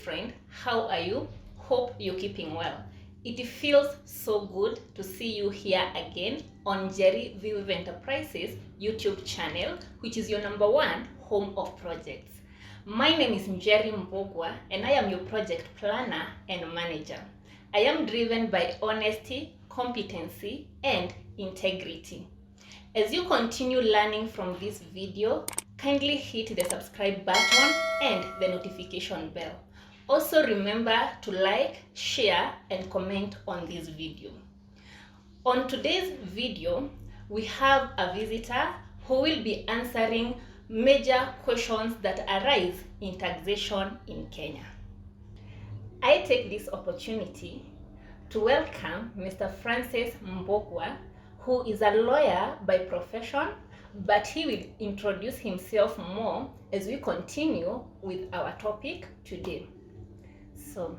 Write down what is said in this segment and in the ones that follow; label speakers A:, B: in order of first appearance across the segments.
A: friend, how are you? Hope you're keeping well. It feels so good to see you here again on Jerry Vive Enterprises YouTube channel, which is your #1 home of projects. My name is Jerry Mbogwa and I am your project planner and manager. I am driven by honesty, competency, and integrity. As you continue learning from this video, kindly hit the subscribe button and the notification bell. Also remember to like, share, and comment on this video. On today's video, we have a visitor who will be answering major questions that arise in taxation in Kenya. I take this opportunity to welcome Mr. Francis Mbogwa, who is a lawyer by profession, but he will introduce himself more as we continue with our topic today. So,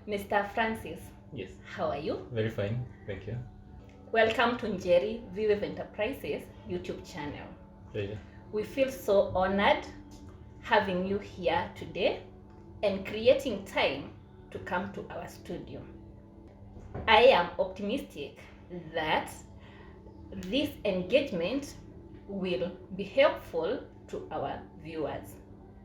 A: Mr. Francis.
B: Yes.
A: How are you?
B: Very fine, thank you.
A: Welcome to Jerry Vive Enterprises YouTube channel.
B: Pleasure.
A: We feel so honored having you here today and creating time to come to our studio. I am optimistic that this engagement will be helpful to our viewers.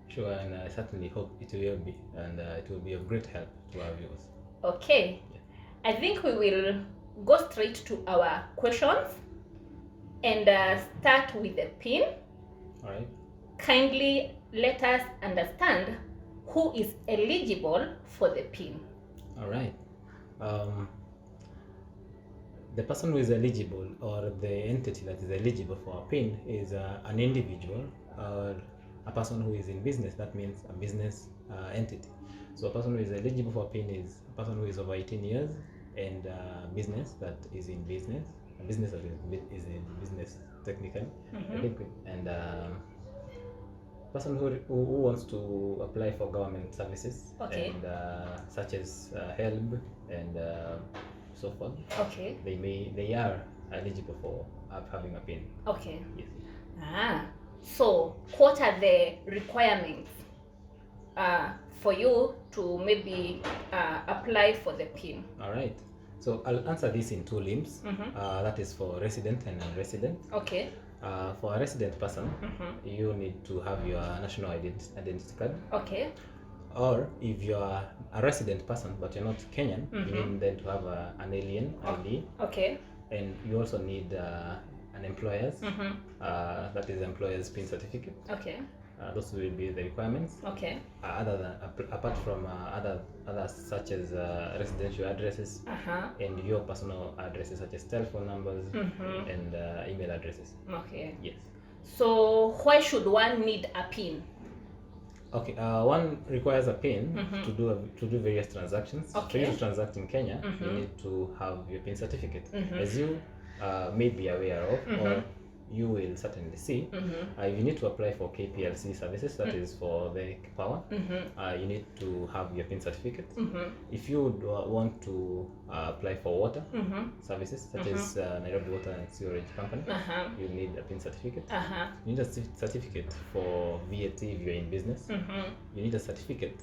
B: Sure, and I certainly hope it will be, and it will be of great help to our viewers.
A: Okay, yeah. I think we will go straight to our questions and start with the PIN.
B: All right.
A: Kindly let us understand who is eligible for the PIN.
B: All right. The person who is eligible, or the entity that is eligible for a PIN, is an individual or a person who is in business. That means a business entity. So a person who is eligible for a PIN is a person who is over 18 years and a business that is in business, a business that is in business technically, and person who wants to apply for government services,
A: okay,
B: and such as help and so forth.
A: Okay.
B: They are eligible for having a PIN.
A: Okay.
B: Yes.
A: So what are the requirements for you to maybe apply for the PIN?
B: All right. So I'll answer this in two limbs. That is for resident and non-resident.
A: Okay.
B: For a resident person, you need to have your national identity card.
A: Okay.
B: Or if you are a resident person but you're not Kenyan, you need then to have an alien ID.
A: Okay.
B: And you also need an employer's, that is employer's PIN certificate.
A: Okay.
B: Those will be the requirements.
A: Okay.
B: Apart from others such as residential addresses and your personal addresses such as telephone numbers and email addresses.
A: Okay.
B: Yes.
A: So why should one need a PIN?
B: Okay. One requires a PIN to do various transactions.
A: Okay.
B: For you to transact in Kenya, you need to have your PIN certificate. As you may be aware of, or you will certainly see, if you need to apply for KPLC services, that is for the power, you need to have your PIN certificate. If you want to apply for water services, such as Nairobi Water and Sewerage Company, you need a PIN certificate. You need a certificate for VAT if you're in business. You need a certificate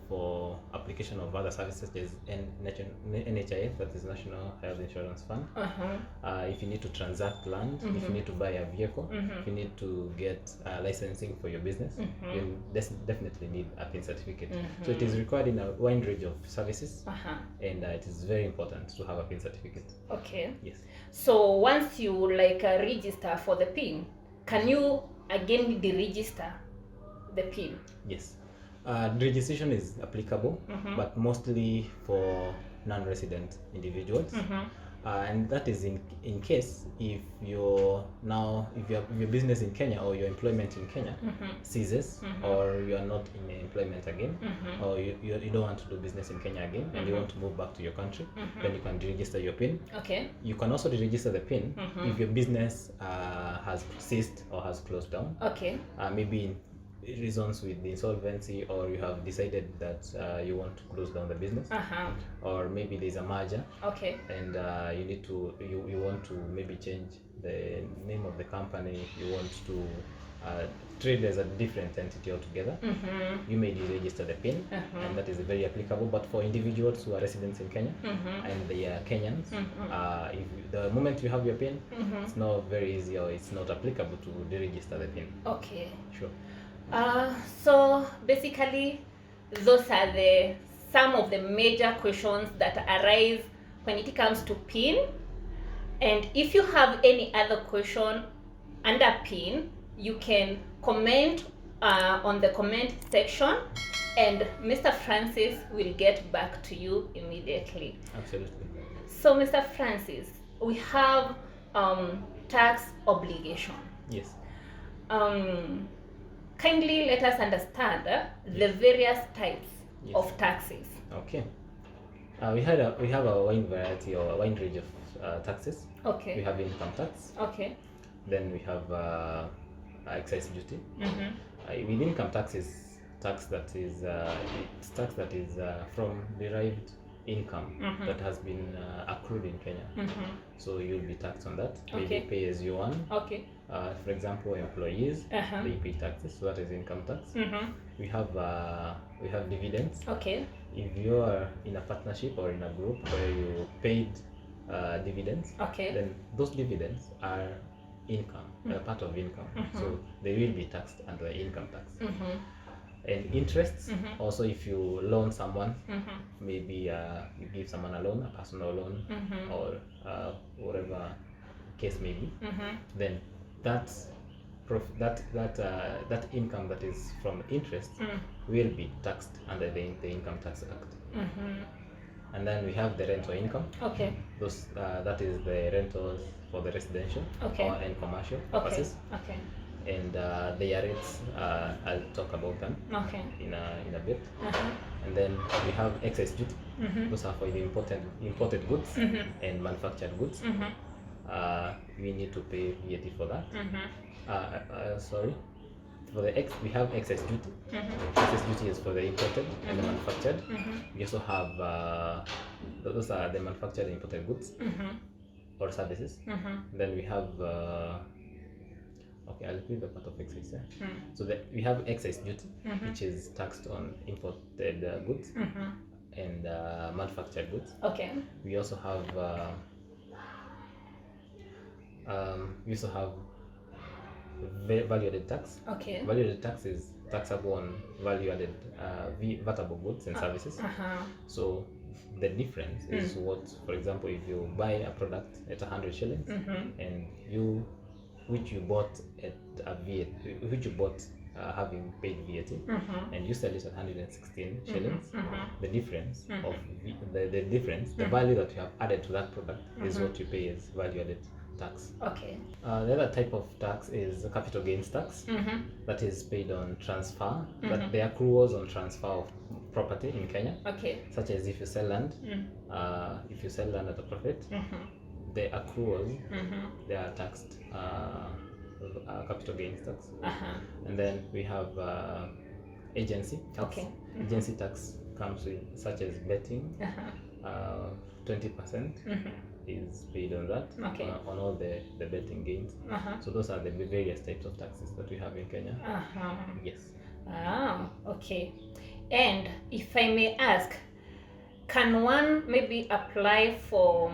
B: for application of other services such as NHIF, that is National Health Insurance Fund. If you need to transact land, if you need to buy a vehicle, if you need to get licensing for your business, you definitely need a PIN certificate. So it is required in a wide range of services, and it is very important to have a PIN certificate.
A: Okay.
B: Yes.
A: So once you register for the PIN, can you again deregister the PIN?
B: Yes. Registration is applicable, but mostly for non-resident individuals, and that is in case if your business in Kenya or your employment in Kenya ceases, or you are not in employment again, or you don't want to do business in Kenya again, and you want to move back to your country, then you can register your PIN.
A: Okay.
B: You can also register the PIN if your business has ceased or has closed down.
A: Okay.
B: Maybe reasons with the insolvency, or you have decided that you want to close down the business, or maybe there's a merger, and you want to maybe change the name of the company, you want to trade as a different entity altogether. You may deregister the PIN, and that is very applicable. But for individuals who are residents in Kenya and they are Kenyans, if the moment you have your PIN, it's not very easy, or it's not applicable to deregister the PIN.
A: Okay.
B: Sure.
A: So basically, those are some of the major questions that arise when it comes to PIN. And if you have any other question under PIN, you can comment on the comment section, and Mr. Francis will get back to you immediately.
B: Absolutely.
A: So Mr. Francis, we have tax obligation.
B: Yes.
A: Kindly let us understand the various types of taxes.
B: Okay. We have a wide variety, or a wide range of taxes.
A: Okay.
B: We have income tax.
A: Okay.
B: Then we have excise duty. With income tax is tax that is from derived income that has been accrued in Kenya. So you'll be taxed on that. Maybe pay as you earn.
A: Okay.
B: For example, employees they pay taxes, so that is income tax. We have dividends.
A: Okay.
B: If you are in a partnership or in a group where you paid dividends, then those dividends are income, part of income, so they will be taxed under income tax. And interests, also if you loan someone, maybe you give someone a loan, a personal loan, or whatever case may be, then that income that is from interest will be taxed under the Income Tax Act. And then we have the rental income. Okay. Those that is the rentals for the residential and commercial purposes. Okay. And their rates, I'll talk about them in a bit. And then we have excise duty. Those are for the imported goods and manufactured goods. We need to pay VAT for that. Sorry. For the we have excess duty. Excess duty is for the imported and the manufactured. We also have those are the manufactured and imported goods or services. Then we have okay, I'll repeat the part of excess. So we have excess duty, which is taxed on imported goods and manufactured goods. Okay. We also have value-added tax. Okay. Value-added tax is taxable on value-added vatable goods and services. So the difference is what, for example, if you buy a product at 100 shillings and which you bought at a VAT, which you bought having paid VAT, and you sell it at 116 shillings, the difference of the difference, the value that you have added to that product is what you pay as value-added tax. Okay. The other type of tax is capital gains tax. That is paid on transfer. That the accruals on transfer of property in Kenya. Okay. Such as if you sell land, if you sell land at a profit, the accruals they are taxed capital gains tax. And then we have agency tax. Okay. Agency tax comes with such as betting. 20% is paid on that, on all the betting gains. So those are the various types of taxes that we have in Kenya. Yes. Okay. And if I may ask, can one maybe apply for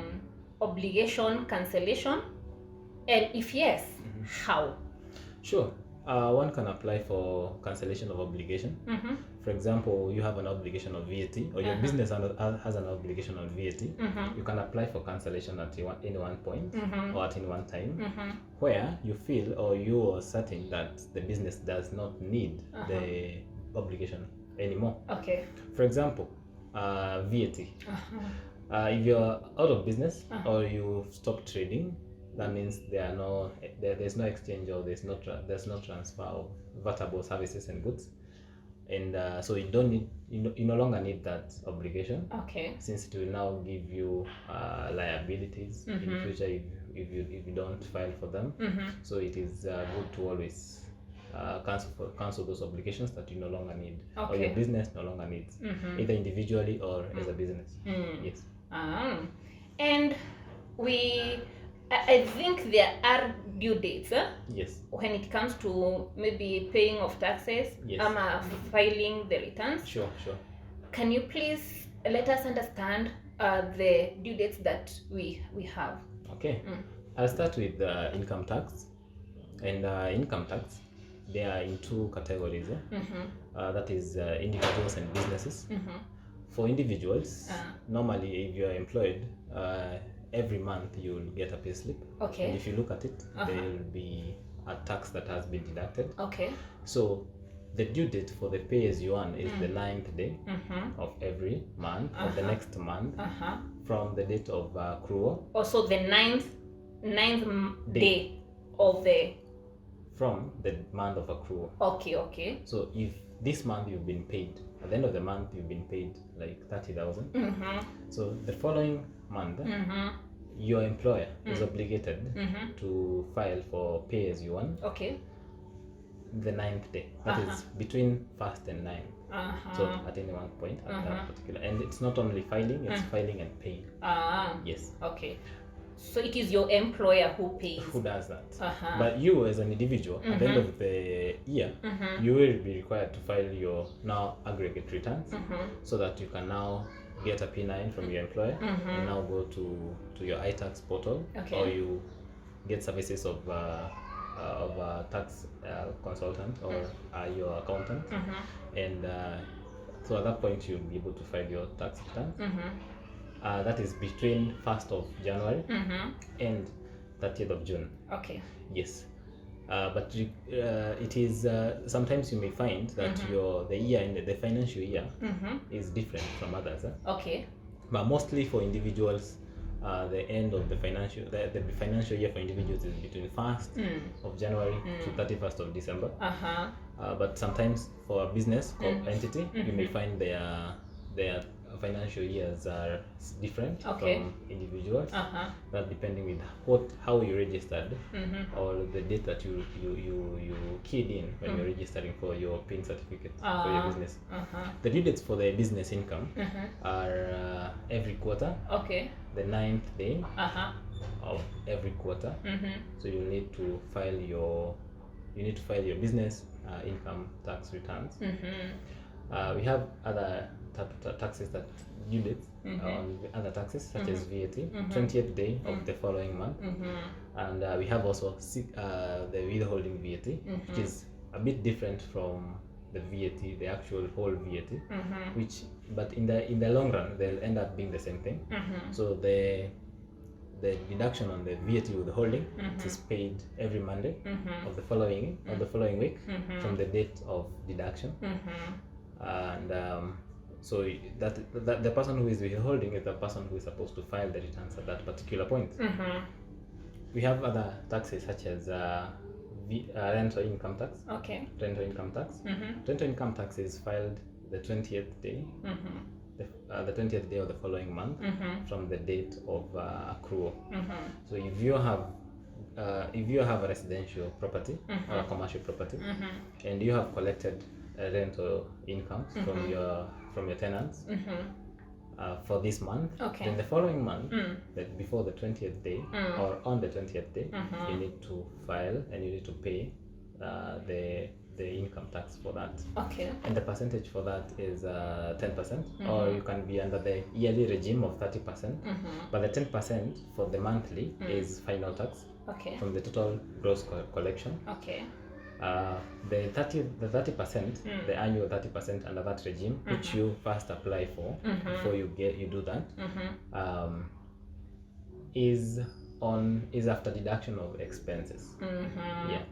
B: obligation cancellation? And if yes, how? Sure. One can apply for cancellation of obligation. For example, you have an obligation of VAT, or your business has an obligation on VAT. You can apply for cancellation at any one point or at any one time, where you feel or you are certain that the business does not need the obligation anymore. Okay. For example, VAT. If you're out of business or you stop trading, that means there's no exchange, or there's no transfer of vatable services and goods, and so you don't need you no longer need that obligation. Okay. Since it will now give you liabilities in the future if you don't file for them. So it is good to always cancel those obligations that you no longer need, or your business no longer needs, either individually or as a business. Yes. And we
A: I think there are due dates
B: Yes.
A: when it comes to maybe paying of taxes,
B: Yes.
A: filing the returns.
B: Sure.
A: Can you please let us understand the due dates that we have?
B: Okay. I'll start with income tax. And income tax, they are in two categories. That is individuals and businesses. For individuals, normally if you are employed, every month you will get a pay slip.
A: Okay.
B: And if you look at it, there will be a tax that has been deducted.
A: Okay.
B: So the due date for the pay as you earn is the 9th day of every month of the next month from the date of accrual.
A: Also the ninth day of the
B: from the month of accrual.
A: Okay.
B: So if this month you've been paid, at the end of the month you've been paid like 30,000. So the following month, your employer is obligated to file for pay as you earn.
A: Okay.
B: The 9th day. That is between 1st and 9th. So at any one point at that particular, and it's not only filing, it's filing and paying. Yes.
A: Okay. So it is your employer who pays.
B: Who does that? But you as an individual, at the end of the year, you will be required to file your now aggregate returns so that you can now get a P9 from your employer and now go to your iTax portal, or you get services of a tax consultant or your accountant, and so at that point you'll be able to file your tax returns. That is between 1st of January and 30th of June.
A: Okay.
B: Yes. But it is sometimes you may find that the year in the financial year is different from others.
A: Okay.
B: But mostly for individuals, the end of the financial year for individuals is between 1st of January to 31st of December. But sometimes for a business entity, you may find their financial years are different from individuals. That depending with how you registered or the date that you keyed in when you're registering for your PIN certificate for your business. The due dates for the business income are every quarter.
A: Okay.
B: The 9th day of every quarter. So you need to file your business income tax returns. We have other taxes that due dates on other taxes such as VAT, 20th day of the following month, and we have also the withholding VAT, which is a bit different from the VAT, the actual whole VAT, but in the long run they'll end up being the same thing. So the deduction on the VAT withholding is paid every Monday of the following week from the date of deduction. And so that the person who is withholding is the person who is supposed to file the returns at that particular point. We have other taxes such as rental income tax.
A: Okay.
B: Rental income tax. Rental income tax is filed the 20th day. The 20th day of the following month from the date of accrual. So if you have a residential property or a commercial property and you have collected rental incomes from your tenants for this month, then the following month, that before the 20th day or on the 20th day, you need to file and you need to pay the income tax for that.
A: Okay.
B: And the percentage for that is 10%, or you can be under the yearly regime of 30%. But the 10% for the monthly is final tax from the total gross collection.
A: Okay.
B: The 30%, the annual 30% under that regime, which you first apply for before you do that, is after deduction of expenses. Yeah.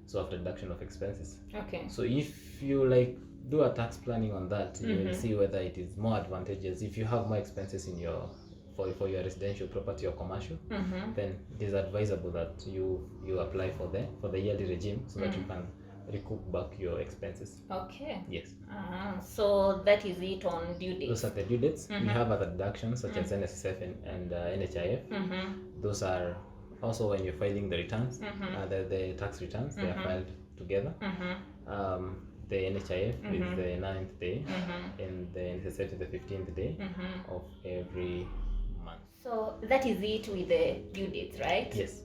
B: So after deduction of expenses.
A: Okay.
B: So if you do a tax planning on that, you will see whether it is more advantageous if you have more expenses in for your residential property or commercial, then it is advisable that you apply for the yearly regime so that you can recoup back your expenses.
A: Okay.
B: Yes.
A: So that is it on due dates.
B: Those are the due dates. We have other deductions such as NSSF and NHIF. Those are also when you're filing the returns, the tax returns, they are filed together. The NHIF is the 9th day and the NSSF is the 15th day of every month.
A: So that is it with the due dates, right?
B: Yes.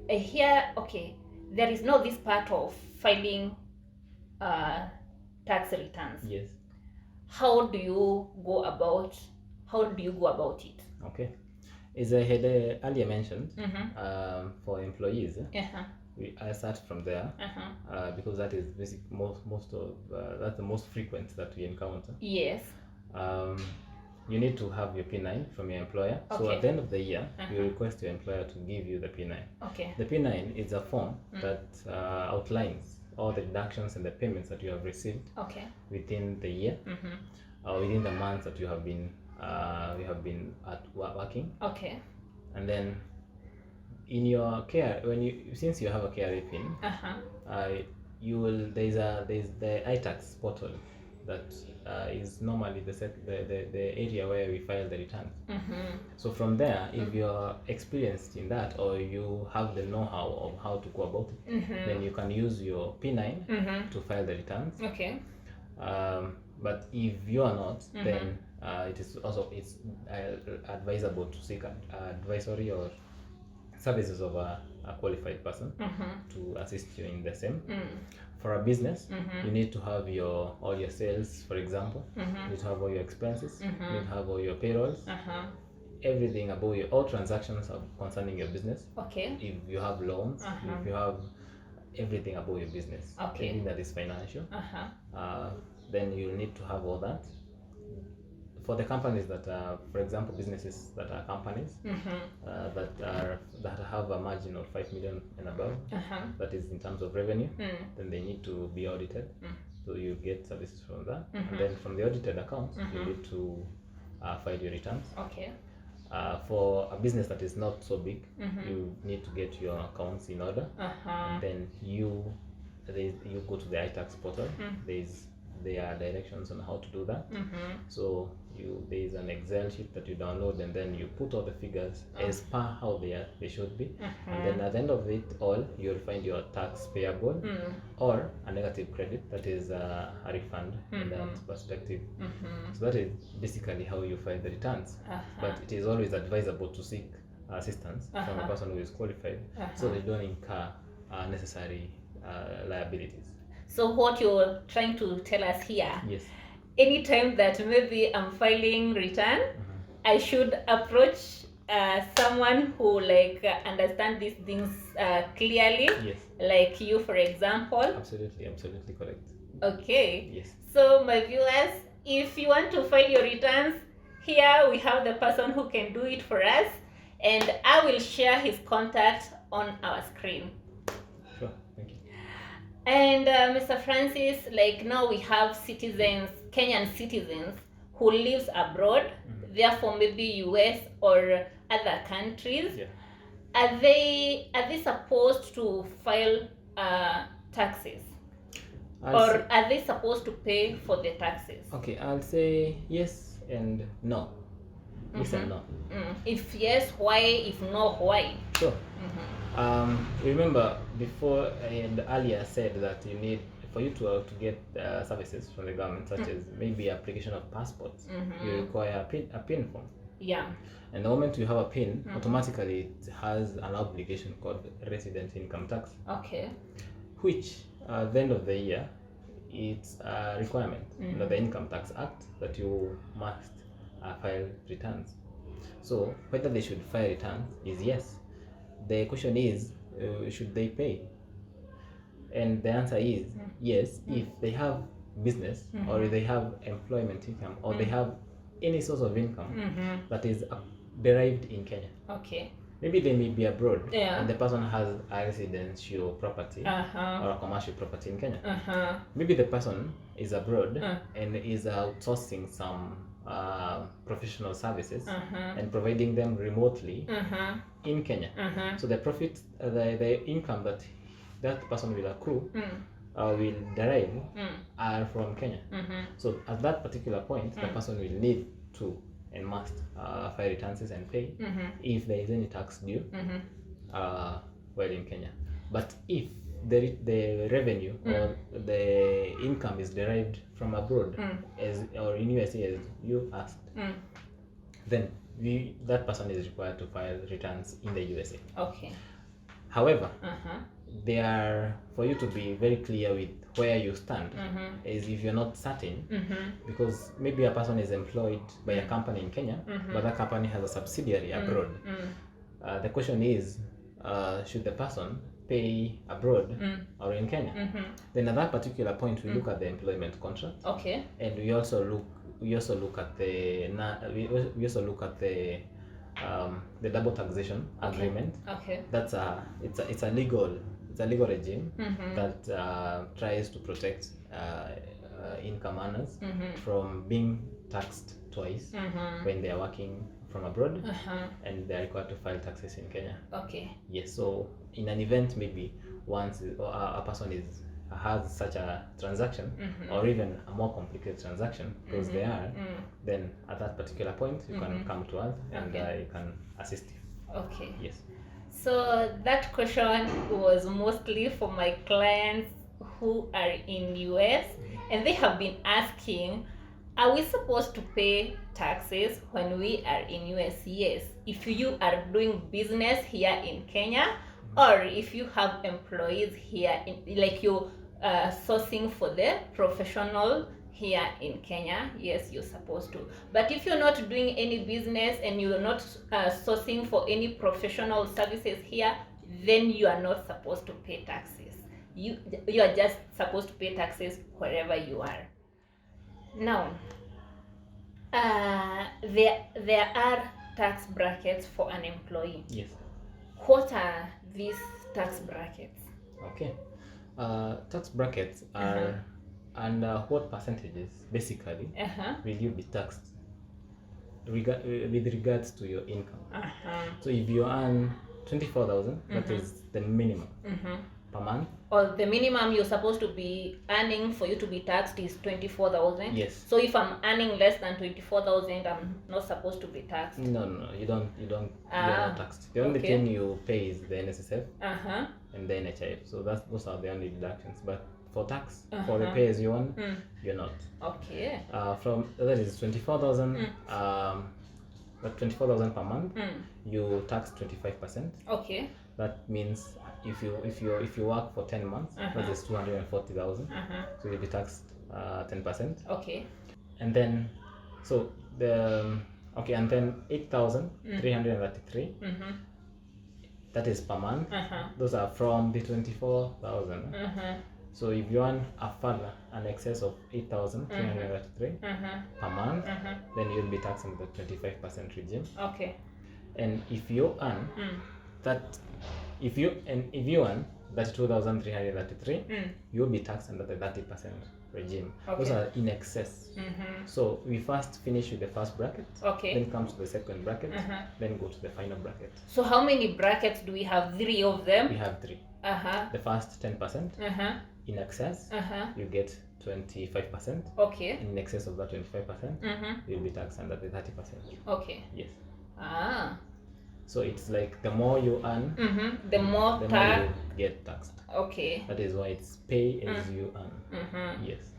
A: Here, okay, there is no this part of filing tax returns.
B: Yes.
A: How do you go about it?
B: Okay. As I had earlier mentioned, for employees, I start from there because that is most of that's the most frequent that we encounter.
A: Yes.
B: You need to have your P9 from your employer.
A: Okay.
B: So at the end of the year, you request your employer to give you the P9.
A: Okay.
B: The P9 is a form that outlines all the deductions and the payments that you have received within the year, or within the months that you have been working.
A: Okay.
B: And then in your care, since you have a KRA PIN, there's the iTax portal that is normally the area where we file the returns. So from there, if you're experienced in that, or you have the know-how of how to go about it, then you can use your P9 to file the returns.
A: Okay.
B: But if you are not, then it's advisable to seek advisory or services of a qualified person to assist you in the same. For a business, you need to have all your sales, for example. You need to have all your expenses. You need to have all your payrolls. Everything about all transactions concerning your business.
A: Okay.
B: If you have loans, if you have everything about your business, everything that is financial, then you need to have all that. For the companies that are, for example, businesses that are companies that have a margin of 5 million and above, that is in terms of revenue, then they need to be audited. So you get services from that, and then from the audited accounts, you need to file your returns.
A: Okay.
B: For a business that is not so big, you need to get your accounts in order, and then you go to the iTax portal. There are directions on how to do that. So there is an Excel sheet that you download, and then you put all the figures as per how they should be. And then at the end of it all, you'll find your tax payable or a negative credit, that is a refund in that perspective. So that is basically how you file the returns. But it is always advisable to seek assistance from a person who is qualified, so they don't incur necessary liabilities.
A: So what you're trying to tell us here,
B: yes,
A: anytime that maybe I'm filing return, I should approach someone who understand these things clearly.
B: Yes.
A: Like you, for example.
B: Absolutely correct.
A: Okay.
B: Yes.
A: So my viewers, if you want to file your returns, here we have the person who can do it for us, and I will share his contact on our screen.
B: Sure, thank you.
A: And Mr. Francis, now we have Kenyan citizens who lives abroad, therefore maybe US or other countries.
B: Yeah.
A: Are they supposed to file taxes? Or are they supposed to pay for the taxes?
B: Okay, I'll say yes and no. Yes and no.
A: If yes, why? If no, why?
B: Sure. Remember before and earlier said that you need, for you to get services from the government, such as maybe application of passports, you require a PIN form.
A: Yeah.
B: And the moment you have a PIN, automatically it has an obligation called resident income tax.
A: Okay.
B: Which at the end of the year, it's a requirement under the Income Tax Act that you must file returns. So whether they should file returns is yes. The question is, should they pay? And the answer is yes, if they have business or they have employment income or they have any source of income that is derived in Kenya.
A: Okay.
B: Maybe they may be abroad and the person has a residential property or a commercial property in Kenya. Maybe the person is abroad and is outsourcing some professional services and providing them remotely in Kenya. So the profit, the income that person will accrue will derive are from Kenya. So at that particular point, the person will need to and must file returns and pay if there is any tax due while in Kenya. But if the revenue or the income is derived from abroad, or in USA as you asked, then that person is required to file returns in the USA.
A: Okay.
B: However, for you to be very clear with where you stand is if you're not certain, because maybe a person is employed by a company in Kenya, but that company has a subsidiary abroad. The question is, should the person pay abroad or in Kenya? Then at that particular point, we look at the employment contract.
A: Okay.
B: And we also look at the double taxation agreement.
A: Okay.
B: That's it's a legal regime that tries to protect income earners from being taxed twice when they are working from abroad and they are required to file taxes in Kenya.
A: Okay.
B: Yes. So in an event, maybe once a person has such a transaction or even a more complicated transaction, because they are, then at that particular point you can come to us and I can assist you.
A: Okay.
B: Yes.
A: So that question was mostly for my clients who are in US, and they have been asking, are we supposed to pay taxes when we are in US? Yes, if you are doing business here in Kenya, or if you have employees here, like you sourcing for the professional here in Kenya, yes, you're supposed to. But if you're not doing any business and you're not sourcing for any professional services here, then you are not supposed to pay taxes. You are just supposed to pay taxes wherever you are. Now, there are tax brackets for an employee.
B: Yes.
A: What are these tax brackets?
B: Okay. Tax brackets are under what percentages basically will you be taxed with regards to your income. So if you earn 24,000, that is the minimum per month.
A: Or the minimum you're supposed to be earning for you to be taxed is 24,000.
B: Yes.
A: So if I'm earning less than 24,000, I'm not supposed to be taxed.
B: No, you're not taxed. The only thing you pay is the NSSF and the NHIF. So those are the only deductions. But for tax, for the pay as you earn, you're not.
A: Okay.
B: From that is 24,000. But 24,000 per month, you tax 25%.
A: Okay.
B: That means if you work for 10 months, that is 240,000. So you'll be taxed 10%.
A: Okay.
B: And then and then 8,333. That is per month. Those are from the 24,000. So if you earn an excess of 8,333 per month, then you'll be taxed under the 25% regime.
A: Okay.
B: And if you earn if you earn that 2,333, you'll be taxed under the 30% regime.
A: Okay.
B: Those are in excess. So we first finish with the first bracket.
A: Okay.
B: Then comes to the second bracket. Then go to the final bracket.
A: So how many brackets do we have? 3 of them?
B: We have 3. The first 10%. In excess, you get 25%.
A: Okay.
B: In excess of that 25%, you'll be taxed under the 30%.
A: Okay.
B: Yes.
A: So
B: it's like the more you earn,
A: the more
B: you get taxed.
A: Okay.
B: That is why it's pay as you earn. Yes.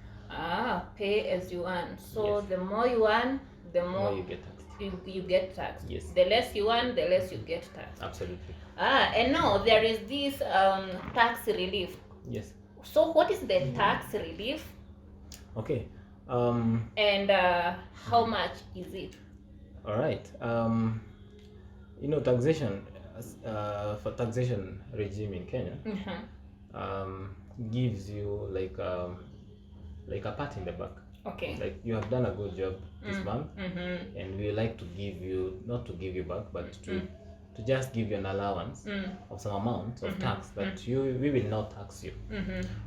A: Pay as you earn. So
B: yes.
A: The more you earn, the more
B: you get taxed.
A: You get taxed.
B: Yes.
A: The less you earn, the less you get taxed.
B: Absolutely.
A: And now there is this tax relief.
B: Yes.
A: So what is the tax relief?
B: Okay.
A: And how much is it?
B: All right. Taxation for taxation regime in Kenya gives you like a pat in the back.
A: Okay.
B: Like you have done a good job this month, and we like to give you, not to give you back, but to just give you an allowance of some amount of tax that we will not tax you,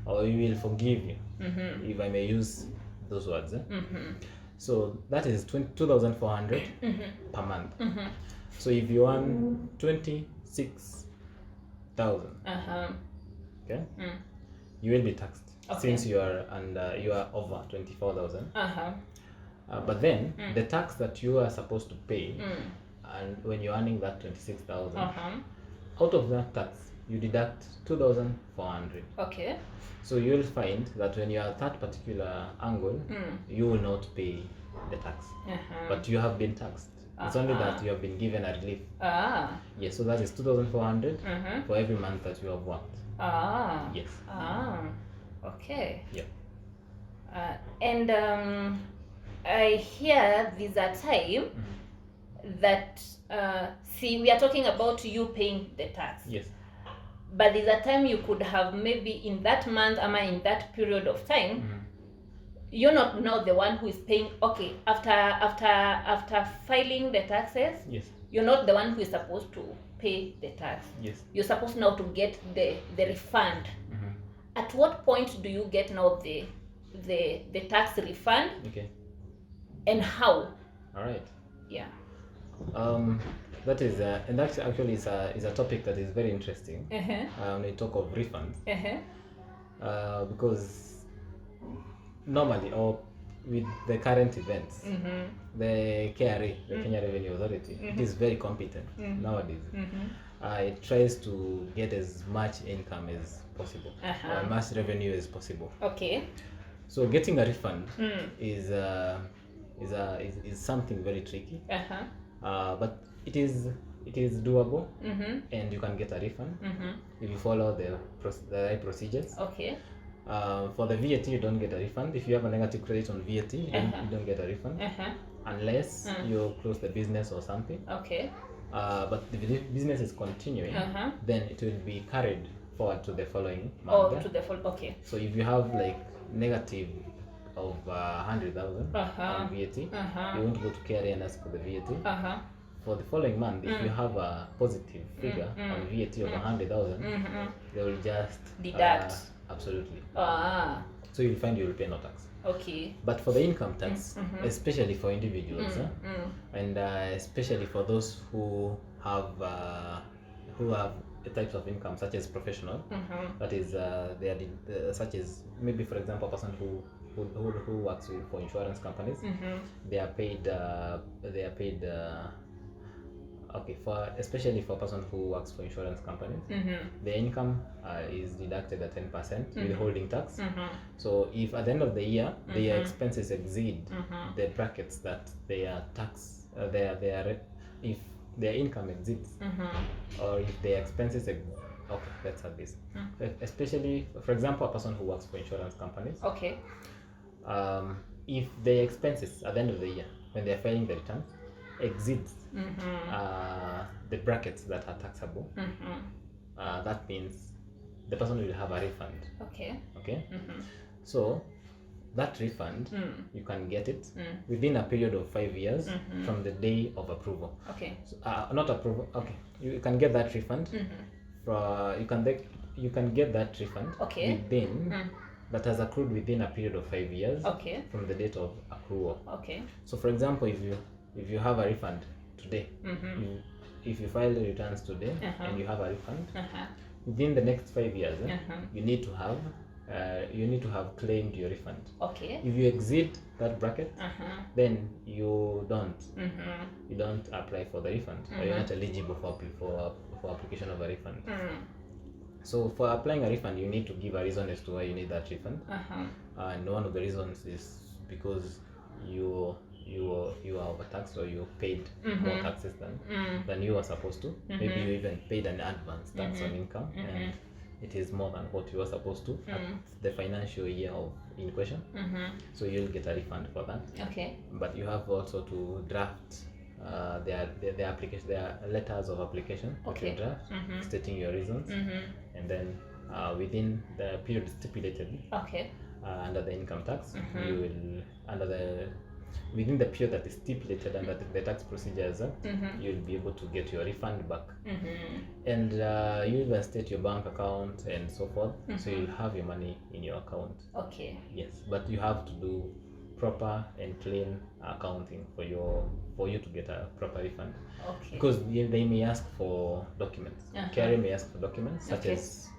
B: or we will forgive you, if I may use those words. So that is 2,400 per month. So if you earn 26,000, okay, you will be taxed since you are over 24,000. But then the tax that you are supposed to pay, and when you're earning that 26,000, out of that tax you deduct 2,400.
A: Okay.
B: So you will find that when you are at that particular angle, you will not pay the tax, but you have been taxed. It's only that you have been given a relief. Yes, so that is 2,400 for every month that you have worked. Yes.
A: Okay.
B: Yeah.
A: And I hear there's a time that see, we are talking about you paying the tax.
B: Yes.
A: But there's a time you could have maybe in that month or in that period of time, you're not now the one who is paying. Okay, after filing the taxes,
B: yes,
A: you're not the one who is supposed to pay the tax.
B: Yes.
A: You're supposed now to get the refund. At what point do you get now the tax refund?
B: Okay.
A: And how?
B: All right.
A: Yeah.
B: That is and that actually is a topic that is very interesting. When we talk of refunds, because normally, or with the current events, the KRA, the Kenya Revenue Authority, it is very competent nowadays. It tries to get as much income as possible, or as much revenue as possible.
A: Okay.
B: So getting a refund is something very tricky, but it is doable, and you can get a refund if you follow the right procedures.
A: Okay.
B: For the VAT, you don't get a refund. If you have a negative credit on VAT, you don't get a refund unless you close the business or something.
A: Okay.
B: But if the business is continuing, then it will be carried forward to the following month.
A: Oh, to the okay.
B: So if you have like negative of 100,000 on VAT, you won't go to KRA and ask for the VAT. For the following month, if you have a positive figure on VAT of 100,000, they will just
A: deduct.
B: Absolutely. So you'll find you'll pay no tax.
A: Okay.
B: But for the income tax, especially for individuals, and especially for those who have types of income such as professional, that is, they are such as maybe, for example, a person who works for insurance companies, they are paid. Okay, especially for a person who works for insurance companies, the income is deducted at 10% withholding tax. So if at the end of the year their expenses exceed the brackets that their tax, if their income exceeds, or if their expenses okay, let's have this. Especially, for example, a person who works for insurance companies.
A: Okay.
B: If their expenses at the end of the year, when they are filing the returns, exceeds the brackets that are taxable, that means the person will have a refund.
A: Okay.
B: Okay. So that refund, you can get it within a period of 5 years from the day of approval.
A: Okay.
B: So, not approval. Okay. You can get that refund. You can get that refund within that has accrued within a period of 5 years from the date of accrual. Okay. So for example, if you have a refund today, if you file the returns today and you have a refund, within the next 5 years, you need to have claimed your refund. Okay. If you exceed that bracket, then you don't apply for the refund, or you're not eligible for application of a refund. So for applying a refund, you need to give a reason as to why you need that refund. And one of the reasons is because you are overtaxed, or you paid more taxes than you were supposed to. Maybe you even paid an advance tax on income, and it is more than what you were supposed to at the financial year in question. So you'll get a refund for that. Okay. But you have also to draft their application, their letters of application that you draft, stating your reasons, and then within the period stipulated under the income tax, you will within the period that is stipulated under the tax procedures, you'll be able to get your refund back. And you even state your bank account and so forth, so you'll have your money in your account. Okay. Yes, but you have to do proper and clean accounting for you to get a proper refund. Okay. Because they may ask for documents. KRA may ask for documents such as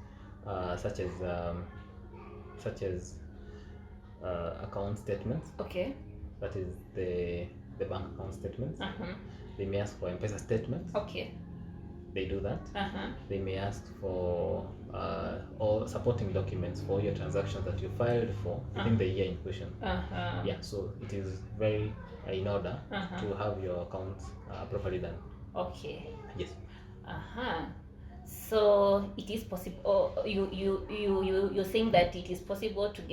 B: account statements. Okay. That is the bank account statements. They may ask for M-Pesa statements. Okay. they do that. They may ask for all supporting documents for your transactions that you filed for within the year in question. Yeah, so it is very in order to have your accounts properly done.
A: Okay.
B: Yes.
A: So it is possible. You're saying that it is possible to get